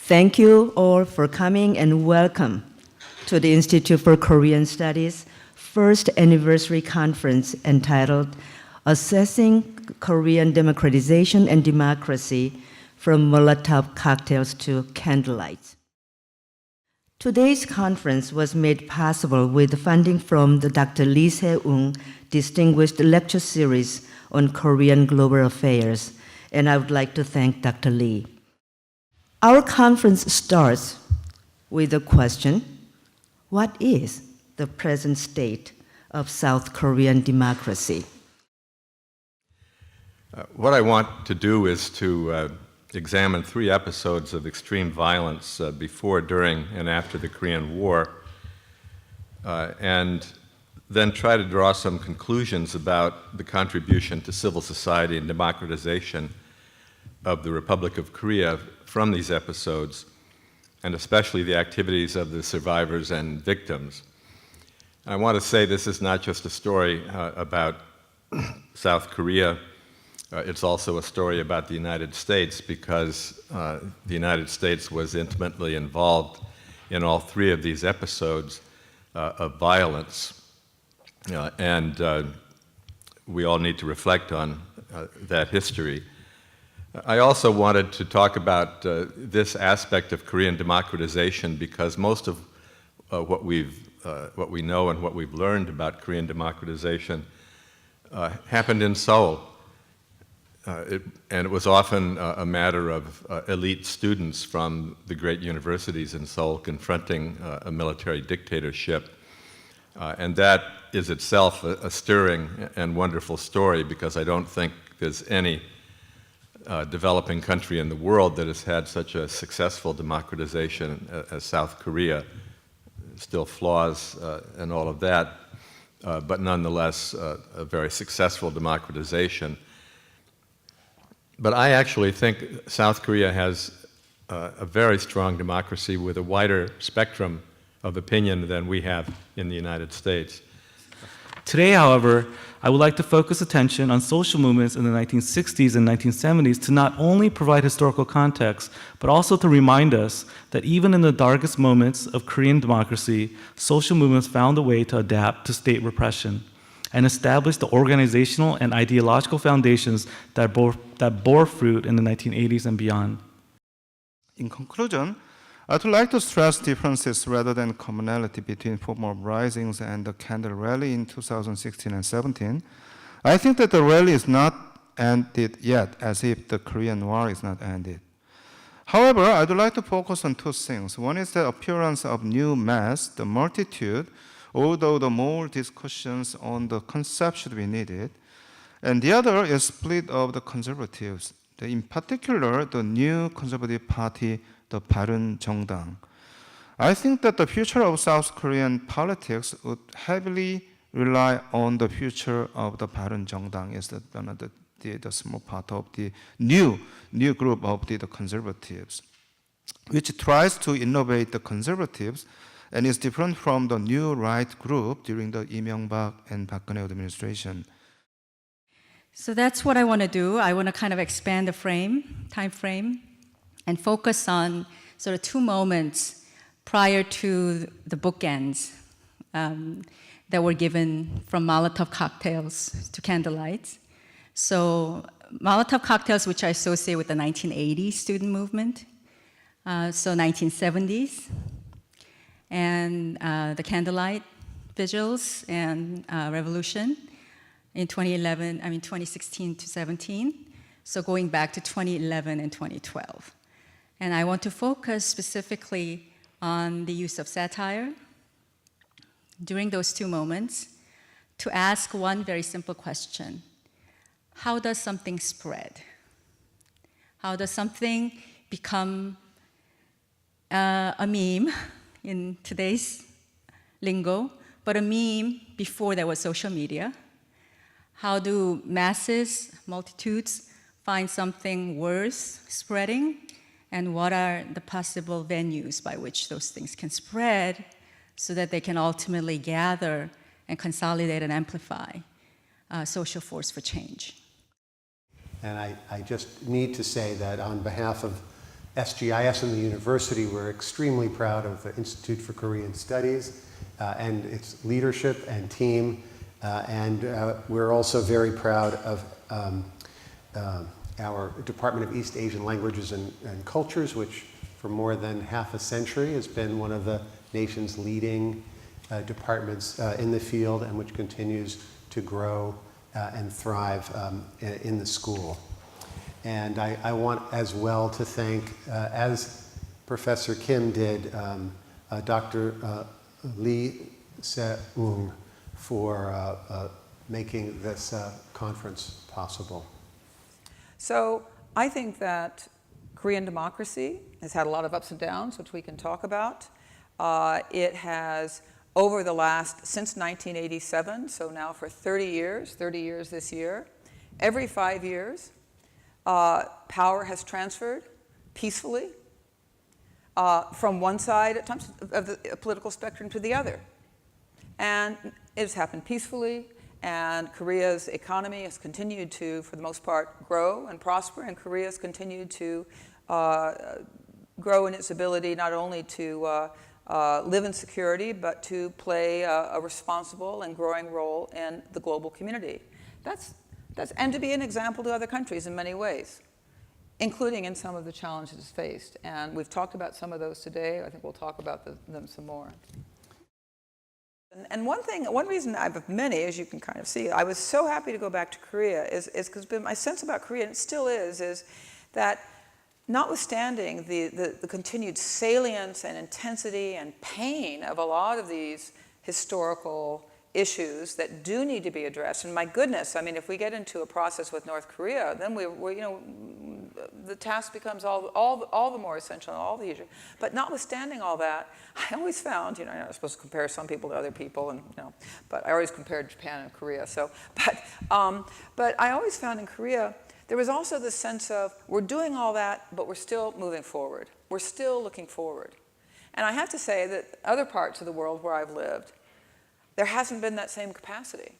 Thank you all for coming and welcome to the Institute for Korean Studies' first anniversary conference entitled Assessing Korean Democratization and Democracy from Molotov Cocktails to Candlelight. Today's conference was made possible with funding from the Dr. Lee Se-ung Distinguished Lecture Series on Korean Global Affairs, and I would like to thank Dr. Lee. Our conference starts with the question, what is the present state of South Korean democracy? What I want to do is to examine 3 episodes of extreme violence before, during, and after the Korean War, and then try to draw some conclusions about the contribution to civil society and democratization of the Republic of Korea from these episodes, and especially the activities of the survivors and victims. I want to say this is not just a story about South Korea, it's also a story about the United States, because the United States was intimately involved in all 3 of these episodes of violence, and we all need to reflect on that history. I also wanted to talk about this aspect of Korean democratization, because most of what we know and what we've learned about Korean democratization happened in Seoul. And it was often a matter of elite students from the great universities in Seoul confronting a military dictatorship. And that is itself a stirring and wonderful story, because I don't think there's any developing country in the world that has had such a successful democratization as South Korea. Still flaws and all of that, but nonetheless a very successful democratization. But I actually think South Korea has a very strong democracy with a wider spectrum of opinion than we have in the United States. Today, however, I would like to focus attention on social movements in the 1960s and 1970s to not only provide historical context, but also to remind us that even in the darkest moments of Korean democracy, social movements found a way to adapt to state repression and establish the organizational and ideological foundations that bore fruit in the 1980s and beyond. In conclusion, I'd like to stress differences rather than commonality between former uprisings and the Candle Rally in 2016 and 17. I think that the rally is not ended yet, as if the Korean War is not ended. However, I'd like to focus on 2 things. One is the appearance of new mass, the multitude, although the more discussions on the concept should be needed. And the other is split of the conservatives, in particular the new conservative party, the Bareun 정당. I think that the future of South Korean politics would heavily rely on the future of the Bareun 정당 as the small part of the new group of the conservatives, which tries to innovate the conservatives and is different from the new right group during the Lee Myung-bak and Park Geun-hye administration. So that's what I want to do. I want to kind of expand the time frame, and focus on sort of 2 moments prior to the bookends that were given from Molotov cocktails to candlelights. So Molotov cocktails, which I associate with the 1980s student movement, so 1970s, and the candlelight vigils and revolution in 2016 to 17, so going back to 2011 and 2012. And I want to focus specifically on the use of satire during those 2 moments to ask one very simple question. How does something spread? How does something become a meme in today's lingo, but a meme before there was social media? How do masses, multitudes, find something worth spreading? And what are the possible venues by which those things can spread so that they can ultimately gather and consolidate and amplify social force for change? And I just need to say that on behalf of SGIS and the university, we're extremely proud of the Institute for Korean Studies and its leadership and team. And we're also very proud of our Department of East Asian Languages and Cultures, which for more than half a century has been one of the nation's leading departments in the field, and which continues to grow and thrive in the school. And I want as well to thank, as Professor Kim did, Dr. Lee Se-ung for making this conference possible. So I think that Korean democracy has had a lot of ups and downs, which we can talk about. It has, over the last, since 1987, so now for 30 years this year, every 5 years, power has transferred peacefully from one side at times of the political spectrum to the other. And it has happened peacefully, and Korea's economy has continued to, for the most part, grow and prosper, and Korea has continued to grow in its ability not only to live in security, but to play a responsible and growing role in the global community. And to be an example to other countries in many ways, including in some of the challenges faced. And we've talked about some of those today. I think we'll talk about them some more. And one reason I've many, as you can kind of see, I was so happy to go back to Korea is because my sense about Korea, and it still is that notwithstanding the continued salience and intensity and pain of a lot of these historical issues that do need to be addressed, and my goodness, I mean, if we get into a process with North Korea, then the task becomes all the more essential and all the easier. But notwithstanding all that, I always found, I'm not supposed to compare some people to other people, and but I always compared Japan and Korea. So, but I always found in Korea there was also this sense of we're doing all that, but we're still moving forward. We're still looking forward. And I have to say that other parts of the world where I've lived, there hasn't been that same capacity.